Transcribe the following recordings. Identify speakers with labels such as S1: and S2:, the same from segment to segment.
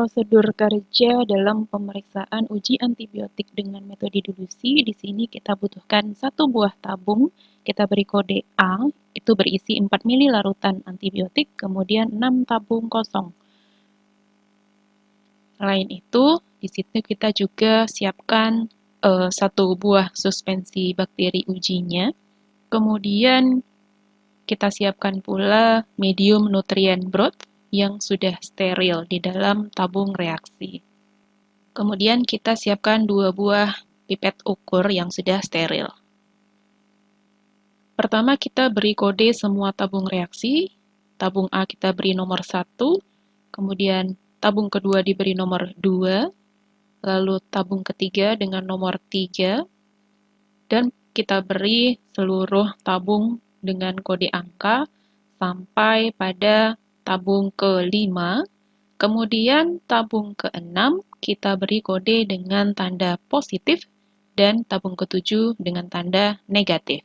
S1: prosedur kerja dalam pemeriksaan uji antibiotik dengan metode dilusi. Di sini kita butuhkan satu buah tabung, kita beri kode A, itu berisi 4 mili larutan antibiotik, kemudian 6 tabung kosong. Selain itu, di situ kita juga siapkan satu buah suspensi bakteri ujinya, kemudian kita siapkan pula medium nutrient broth yang sudah steril di dalam tabung reaksi. Kemudian kita siapkan 2 buah pipet ukur yang sudah steril. Pertama kita beri kode semua tabung reaksi. Tabung A kita beri nomor 1, kemudian tabung kedua diberi nomor 2, lalu tabung ketiga dengan nomor 3, dan kita beri seluruh tabung dengan kode angka sampai pada tabung ke-5, kemudian tabung ke-6 kita beri kode dengan tanda positif dan tabung ke-7 dengan tanda negatif.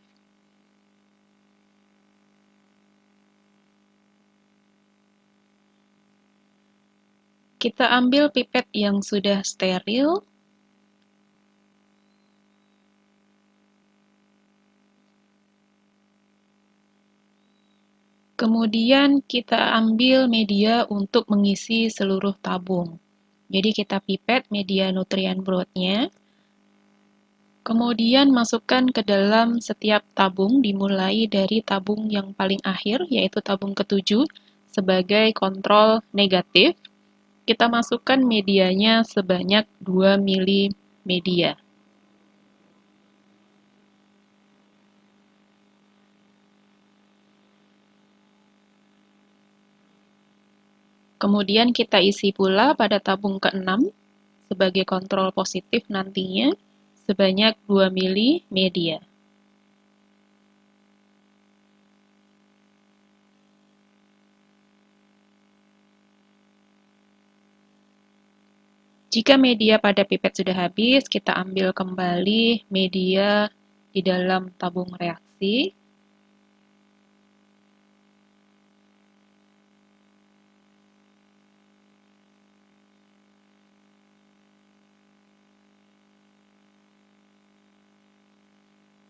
S1: Kita ambil pipet yang sudah steril, kemudian kita ambil media untuk mengisi seluruh tabung. Jadi kita pipet media nutrient broth-nya, kemudian masukkan ke dalam setiap tabung dimulai dari tabung yang paling akhir, yaitu tabung ke-7, sebagai kontrol negatif. Kita masukkan medianya sebanyak 2 mili media. Kemudian kita isi pula pada tabung ke-6 sebagai kontrol positif nantinya sebanyak 2 mili media. Jika media pada pipet sudah habis, kita ambil kembali media di dalam tabung reaksi.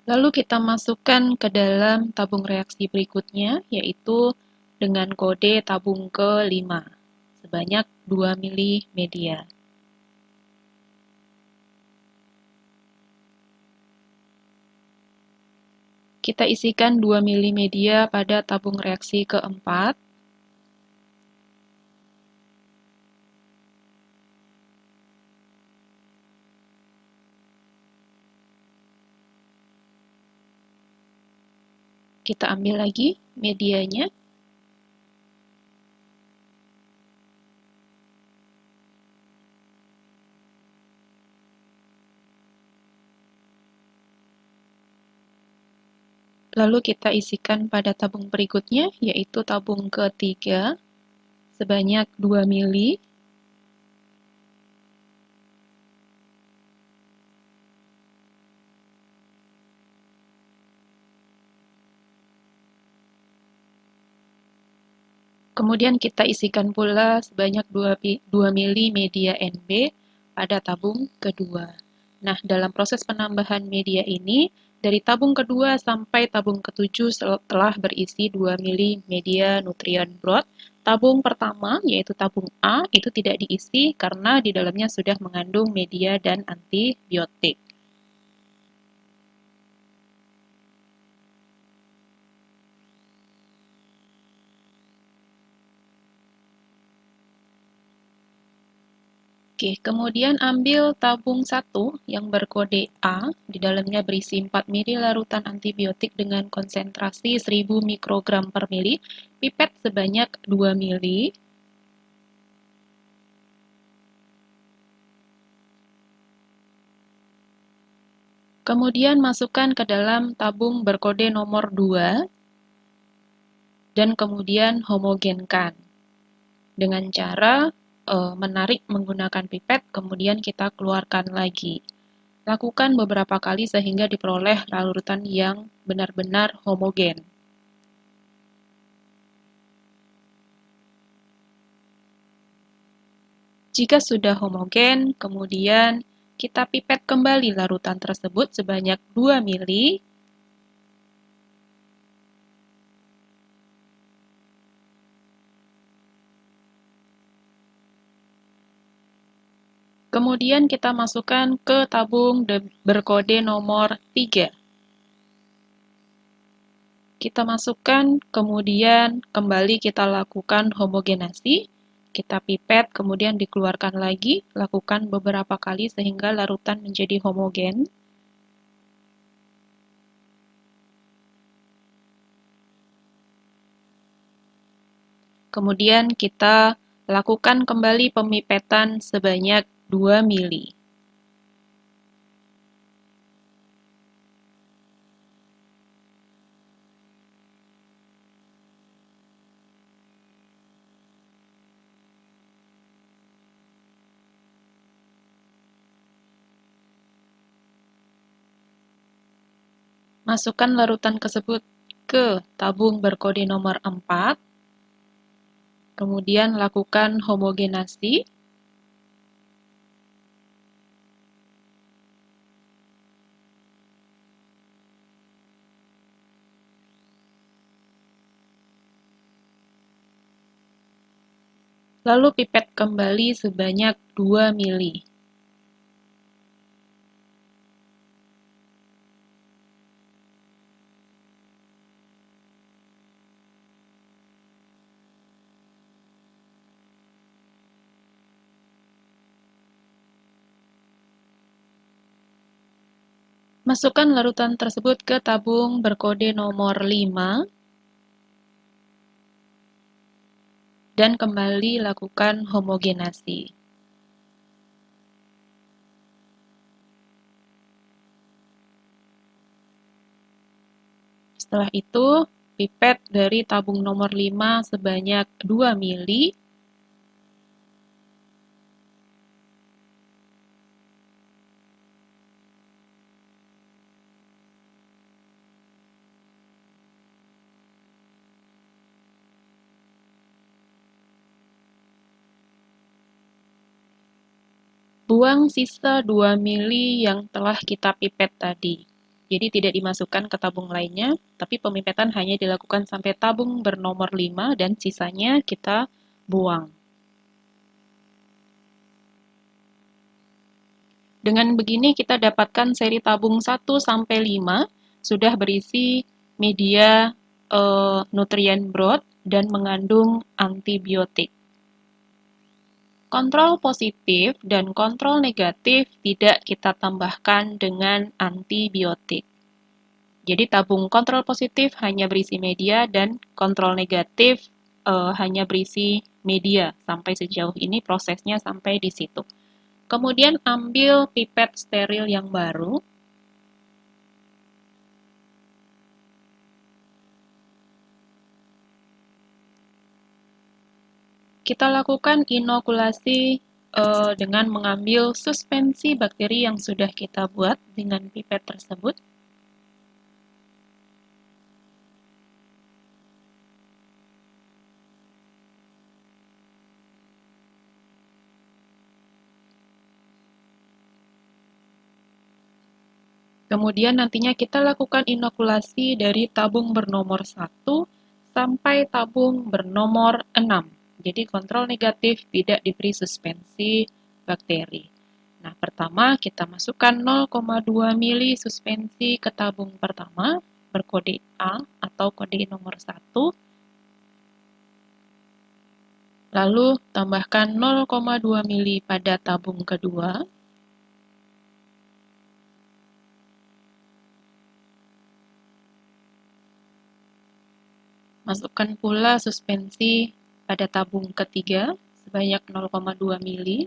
S1: Lalu kita masukkan ke dalam tabung reaksi berikutnya, yaitu dengan kode tabung ke-5, sebanyak 2 mili media. Kita isikan 2 mili media pada tabung reaksi ke-4. Kita ambil lagi medianya. Lalu kita isikan pada tabung berikutnya, yaitu tabung ke-3, sebanyak 2 mili. Kemudian kita isikan pula sebanyak 2 mili media NB pada tabung kedua. Nah, dalam proses penambahan media ini, dari tabung kedua sampai tabung ke-7 telah berisi 2 mili media nutrient broth. Tabung pertama, yaitu tabung A, itu tidak diisi karena di dalamnya sudah mengandung media dan antibiotik. Oke, kemudian ambil tabung 1 yang berkode A, di dalamnya berisi 4 mili larutan antibiotik dengan konsentrasi 1000 mikrogram per mili, pipet sebanyak 2 mili. Kemudian masukkan ke dalam tabung berkode nomor 2, dan kemudian homogenkan dengan cara menarik menggunakan pipet, kemudian kita keluarkan lagi. Lakukan beberapa kali sehingga diperoleh larutan yang benar-benar homogen. Jika sudah homogen, kemudian kita pipet kembali larutan tersebut sebanyak 2 mili. Kemudian kita masukkan ke tabung berkode nomor 3. Kita masukkan, kemudian kembali kita lakukan homogenasi. Kita pipet, kemudian dikeluarkan lagi, lakukan beberapa kali sehingga larutan menjadi homogen. Kemudian kita lakukan kembali pemipetan sebanyak 2 mili. Masukkan larutan tersebut ke tabung berkode nomor 4. Kemudian lakukan homogenasi. Lalu pipet kembali sebanyak 2 mili. Masukkan larutan tersebut ke tabung berkode nomor 5 dan kembali lakukan homogenasi. Setelah itu, pipet dari tabung nomor 5 sebanyak 2 mili. Buang sisa 2 mili yang telah kita pipet tadi. Jadi tidak dimasukkan ke tabung lainnya, tapi pemipetan hanya dilakukan sampai tabung bernomor 5 dan sisanya kita buang. Dengan begini kita dapatkan seri tabung 1 sampai 5 sudah berisi media nutrien broth dan mengandung antibiotik. Kontrol positif dan kontrol negatif tidak kita tambahkan dengan antibiotik. Jadi tabung kontrol positif hanya berisi media dan kontrol negatif hanya berisi media. Sampai sejauh ini prosesnya sampai di situ. Kemudian ambil pipet steril yang baru. Kita lakukan inokulasi dengan mengambil suspensi bakteri yang sudah kita buat dengan pipet tersebut. Kemudian nantinya kita lakukan inokulasi dari tabung bernomor 1 sampai tabung bernomor 6. Jadi kontrol negatif tidak diberi suspensi bakteri. Nah, pertama kita masukkan 0,2 mili suspensi ke tabung pertama berkode A atau kode nomor 1. Lalu tambahkan 0,2 mili pada tabung kedua. Masukkan pula suspensi pada tabung ketiga sebanyak 0,2 mili.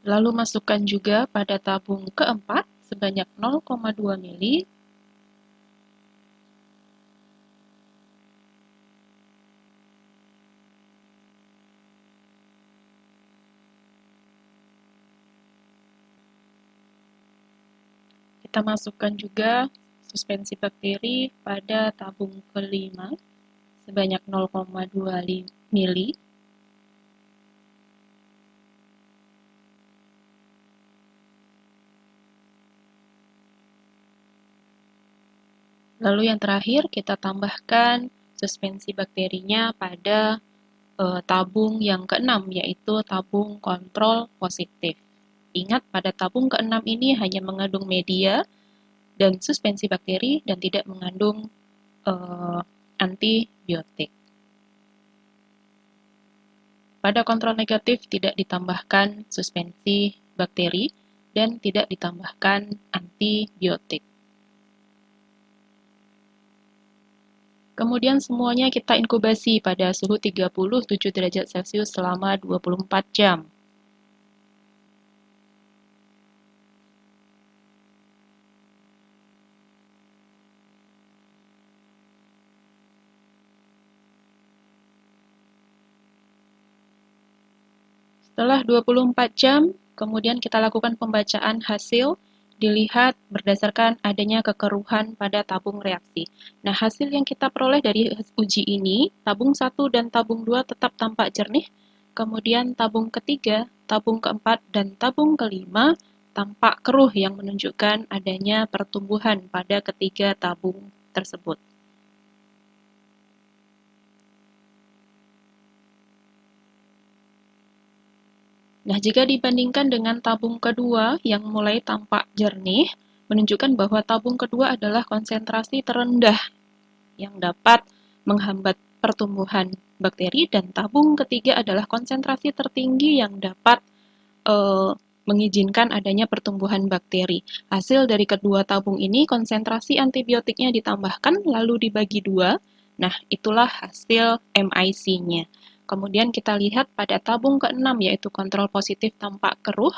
S1: Lalu masukkan juga pada tabung keempat sebanyak 0,2 mili. kita masukkan juga suspensi bakteri pada tabung kelima sebanyak 0,2 mili. Lalu yang terakhir kita tambahkan suspensi bakterinya pada tabung yang keenam, yaitu tabung kontrol positif. Ingat, pada tabung keenam ini hanya mengandung media dan suspensi bakteri dan tidak mengandung antibiotik. Pada kontrol negatif tidak ditambahkan suspensi bakteri dan tidak ditambahkan antibiotik. Kemudian semuanya kita inkubasi pada suhu 37 derajat Celcius selama 24 jam. Setelah 24 jam, kemudian kita lakukan pembacaan hasil, dilihat berdasarkan adanya kekeruhan pada tabung reaksi. Nah, hasil yang kita peroleh dari uji ini, tabung 1 dan tabung 2 tetap tampak jernih, kemudian tabung ketiga, tabung keempat, dan tabung kelima tampak keruh yang menunjukkan adanya pertumbuhan pada ketiga tabung tersebut. Nah, jika dibandingkan dengan tabung kedua yang mulai tampak jernih, menunjukkan bahwa tabung kedua adalah konsentrasi terendah yang dapat menghambat pertumbuhan bakteri, dan tabung ketiga adalah konsentrasi tertinggi yang dapat mengizinkan adanya pertumbuhan bakteri. Hasil dari kedua tabung ini, konsentrasi antibiotiknya ditambahkan lalu dibagi dua. Nah, itulah hasil MIC-nya. Kemudian kita lihat pada tabung ke-6, yaitu kontrol positif tampak keruh,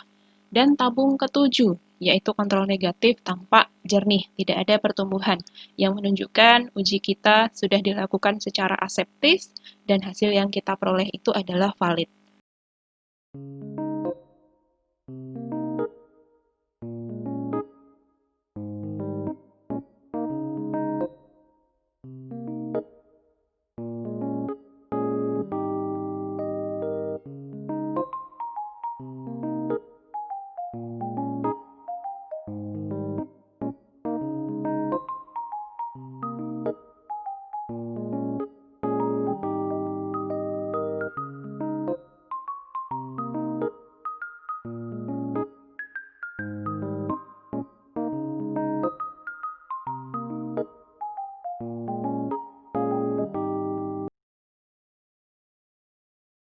S1: dan tabung ke-7, yaitu kontrol negatif tampak jernih, tidak ada pertumbuhan, yang menunjukkan uji kita sudah dilakukan secara aseptis, dan hasil yang kita peroleh itu adalah valid.